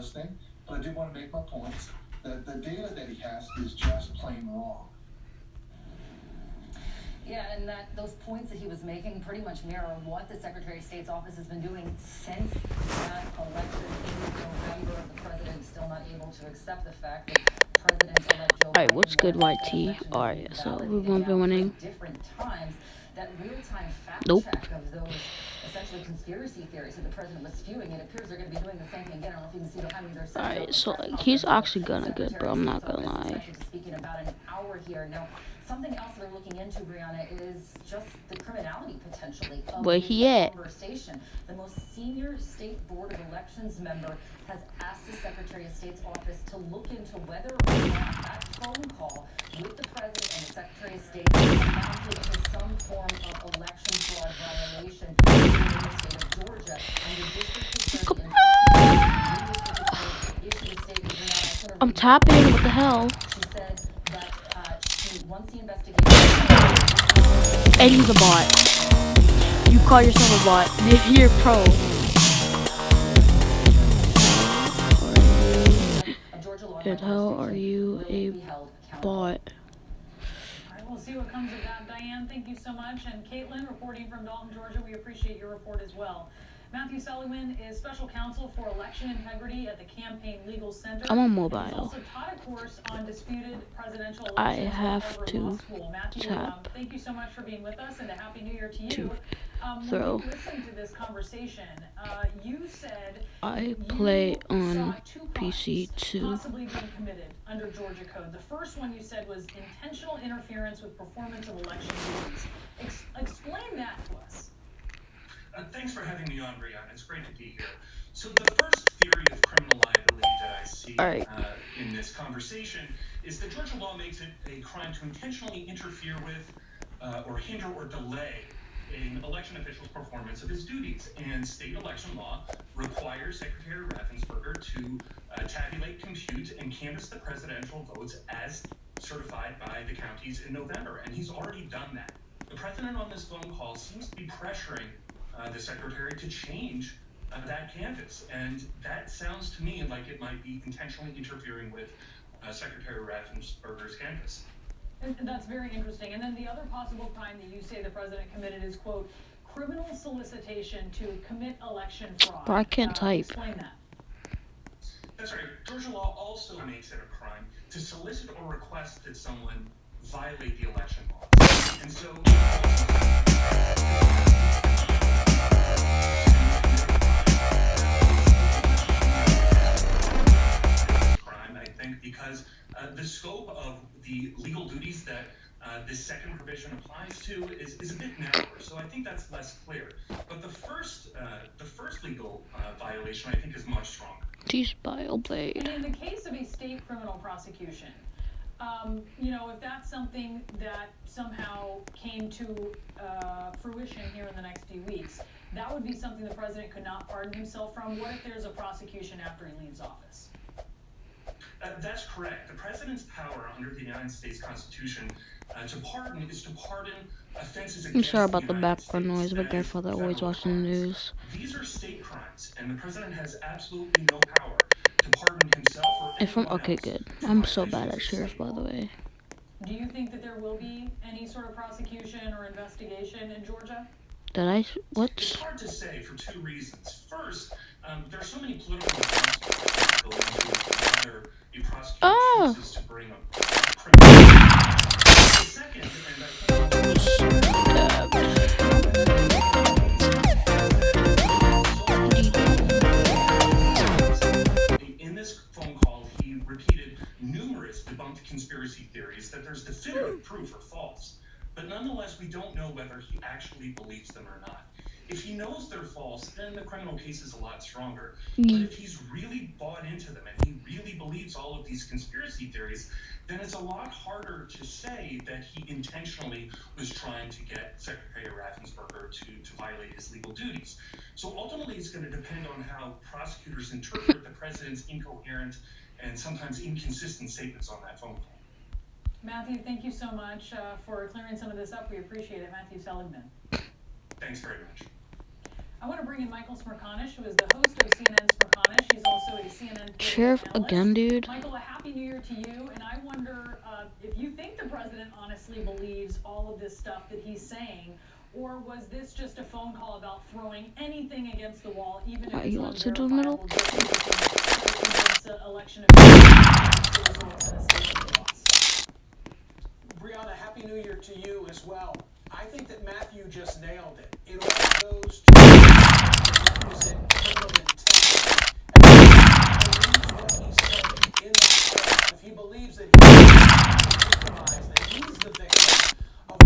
listening, but I did want to make my points. The data that he has is just plain wrong. Yeah, and that those points that he was making pretty much mirror what the Secretary of State's office has been doing since that election in November. The president is still not able to accept the fact that President-elect Joe Biden. Alright, what's good, YT? Alright, so we're 1v1ing. Different times, that real-time fact Nope. check of those essentially conspiracy theories that the president was spewing. It appears they're going to be doing the same thing again. I don't know if you can see behind me. There's Alright, so like he's actually gonna good, bro. I'm not gonna lie. Speaking about an hour here now. Something else they're looking into, Brianna, is just the criminality potentially of Where he at? Conversation. The most senior state board of elections member has asked the Secretary of State's office to look into whether or not that phone call with the president and the Secretary of State amounted to some form of election fraud violation in the state of Georgia. And the district attorney issued a statement. I'm tapping. What the hell? She said that once the investigation. And he's a bot. You call yourself a bot. You're pro. And how are you a bot? We'll see what comes of that. Diane, thank you so much. And Caitlin, reporting from Dalton, Georgia, we appreciate your report as well. Matthew Seligman is special counsel for election integrity at the Campaign Legal Center. I'm on mobile. He's also taught a course on disputed presidential elections. I have to Matthew, tap. Thank you so much for being with us, and a happy New Year to you. Throw. When you listened to this conversation, you said I play on PC too. possibly being committed under Georgia code. The first one you said was intentional interference with performance of election duties. Explain that to us. Thanks for having me on, Brianna. It's great to be here. So the first theory of criminal liability that I see in this conversation is that Georgia law makes it a crime to intentionally interfere with or hinder or delay an election official's performance of his duties. And state election law requires Secretary Raffensperger to tabulate, compute, and canvass the presidential votes as certified by the counties in November. And he's already done that. The president on this phone call seems to be pressuring the secretary to change that canvas, and that sounds to me like it might be intentionally interfering with Secretary Raffensperger's canvas. And that's very interesting. And then the other possible crime that you say the president committed is, quote, criminal solicitation to commit election fraud. But I can't type. Explain that. That's right. Georgia law also makes it a crime to solicit or request that someone violate the election laws. And so because the scope of the legal duties that this second provision applies to is a bit narrower, so I think that's less clear. But the first legal violation, I think, is much stronger. Jeez, BioBlade. And in the case of a state criminal prosecution, if that's something that somehow came to fruition here in the next few weeks, that would be something the president could not pardon himself from. What if there's a prosecution after he leaves office? That's correct. The president's power under the United States Constitution to pardon is to pardon offenses against I'm sorry about the background States. noise. My grandfather always watching the news. These are state crimes, and the president has absolutely no power to pardon himself or anyone Okay, else. good. I'm so bad at sheriff, by the way. Do you think that there will be any sort of prosecution or investigation in Georgia? What? It's hard to say for two reasons. First, there are so many political consequences that go into whether a prosecutor chooses to bring a criminal. The second, and in this phone call, he repeated numerous debunked conspiracy theories that there's definitive proof are false. But nonetheless, we don't know whether he actually believes them or not. If he knows they're false, then the criminal case is a lot stronger. But if he's really bought into them and he really believes all of these conspiracy theories, then it's a lot harder to say that he intentionally was trying to get Secretary Raffensperger to violate his legal duties. So ultimately, it's going to depend on how prosecutors interpret the president's incoherent and sometimes inconsistent statements on that phone call. Matthew, thank you so much for clearing some of this up. We appreciate it. Matthew Seligman. Thanks very much. I want to bring in Michael Smerconish, who is the host of CNN Smerconish. He's also a CNN Sheriff analyst. again, dude. Michael, a happy new year to you. And I wonder if you think the president honestly believes all of this stuff that he's saying, or was this just a phone call about throwing anything against the wall, even if it's You want to do the middle? Election officials in a state of chaos? Brianna, happy new year to you as well. I think that Matthew just nailed it. It all goes to the requisite criminal intent. And if he believes what he said in that case, if he believes that he's the victim of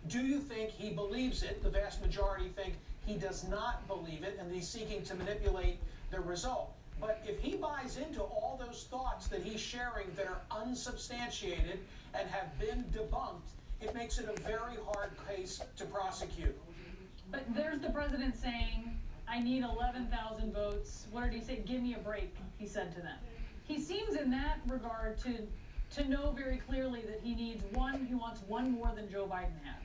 Do you think he believes it? The vast majority think he does not believe it, and he's seeking to manipulate the result. But if he buys into all those thoughts that he's sharing that are unsubstantiated and have been debunked, it makes it a very hard case to prosecute. But there's the president saying, I need 11,000 votes. What did he say? Give me a break, he said to them. He seems in that regard to know very clearly that he wants one more than Joe Biden had.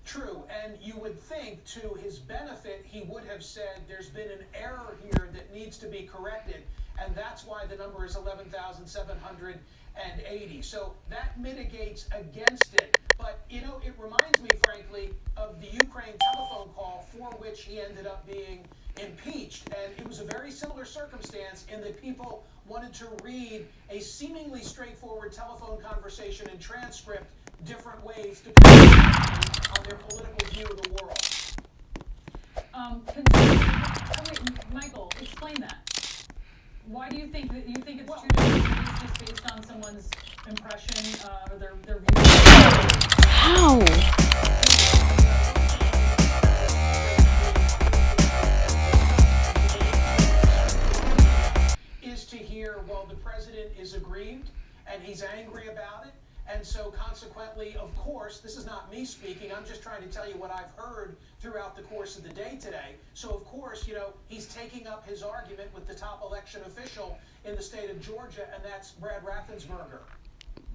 True, and you would think to his benefit he would have said there's been an error here that needs to be corrected, and that's why the number is 11,780. So that mitigates against it. But, you know, it reminds me, frankly, of the Ukraine telephone call for which he ended up being impeached. And it was a very similar circumstance in that people wanted to read a seemingly straightforward telephone conversation and transcript different ways depending on their political view of the world. Wait, Michael, explain that. Why do you think that it's two different ways just based on someone's impression or their view? How? Is to hear, well, the president is aggrieved and he's angry about it. And so consequently, of course, this is not me speaking. I'm just trying to tell you what I've heard throughout the course of the day today. So, of course, you know, he's taking up his argument with the top election official in the state of Georgia, and that's Brad Raffensperger.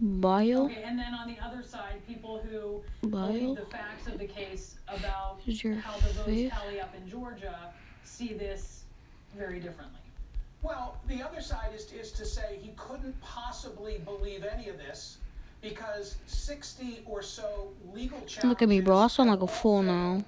Bio? Okay, and then on the other side, people who believe the facts of the case about how the votes tally up in Georgia see this very differently. Well, the other side is to say he couldn't possibly believe any of this because 60 or so legal challenges. Look at me, bro. I sound like a fool now.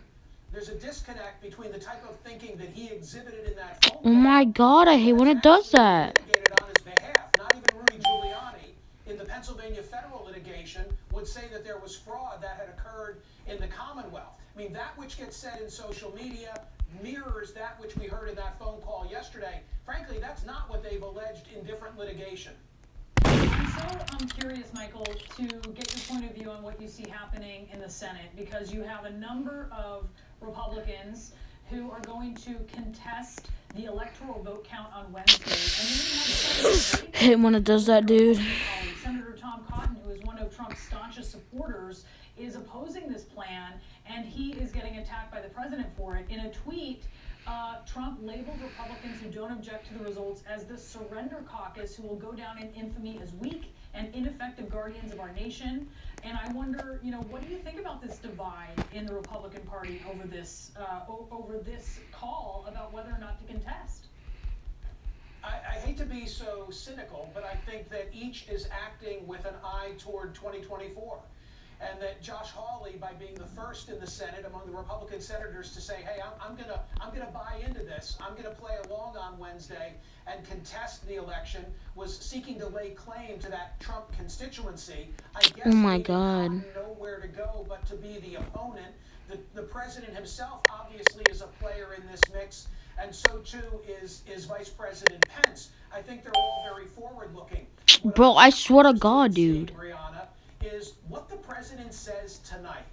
There's a disconnect between the type of thinking that he exhibited in that phone call. Oh my God, I hate when it does that. On his behalf. Not even Rudy Giuliani in the Pennsylvania federal litigation would say that there was fraud that had occurred in the Commonwealth. I mean, that which gets said in social media mirrors that which we heard in that phone call yesterday. Frankly, that's not what they've alleged in different litigation. I'm curious, Michael, to get your point of view on what you see happening in the Senate, because you have a number of Republicans who are going to contest the electoral vote count on Wednesday. And Hate when it does that, dude. Senator Tom Cotton, who is one of Trump's staunchest supporters, is opposing this plan, and he is getting attacked by the president for it. In a tweet, Trump labeled Republicans who don't object to the results as the surrender caucus, who will go down in infamy as weak and ineffective guardians of our nation. And I wonder, you know, what do you think about this divide in the Republican Party over this call about whether or not to contest? I hate to be so cynical, but I think that each is acting with an eye toward 2024. And that Josh Hawley, by being the first in the Senate among the Republican senators to say, hey, I'm gonna buy into this, I'm gonna play along on Wednesday and contest the election, was seeking to lay claim to that Trump constituency. I guess Oh my he God. didn't know where to go but to be the opponent. The president himself obviously is a player in this mix, and so too is Vice President Pence. I think they're all very forward-looking. Bro, I swear to God, dude. Brianna, is what the president says tonight.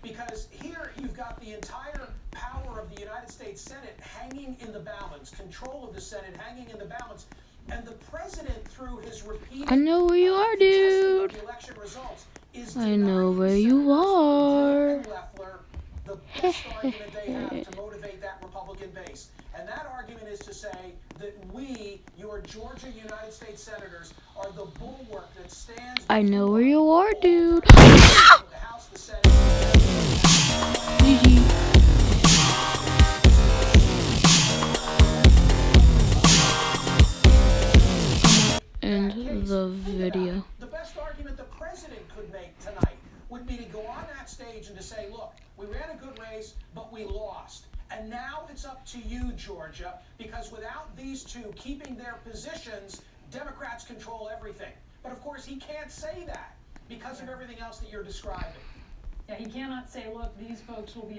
Because here you've got the entire power of the United States Senate hanging in the balance, control of the Senate hanging in the balance, and the president, through his repeated I know where you are, dude. the election results, is I know where you are. the best argument they have to motivate that Republican Republican base. And that argument is to say that we, your Georgia United States Senators, are the bulwark that stands. I know where you are, dude. The House, the Senate, GG. End the video. The best argument the president could make tonight would be to go on that stage and to say, look, we ran a good race, but we lost. And now it's up to you, Georgia, because without these two keeping their positions, Democrats control everything. But of course, he can't say that because of everything else that you're describing. Yeah, he cannot say, look, these folks will be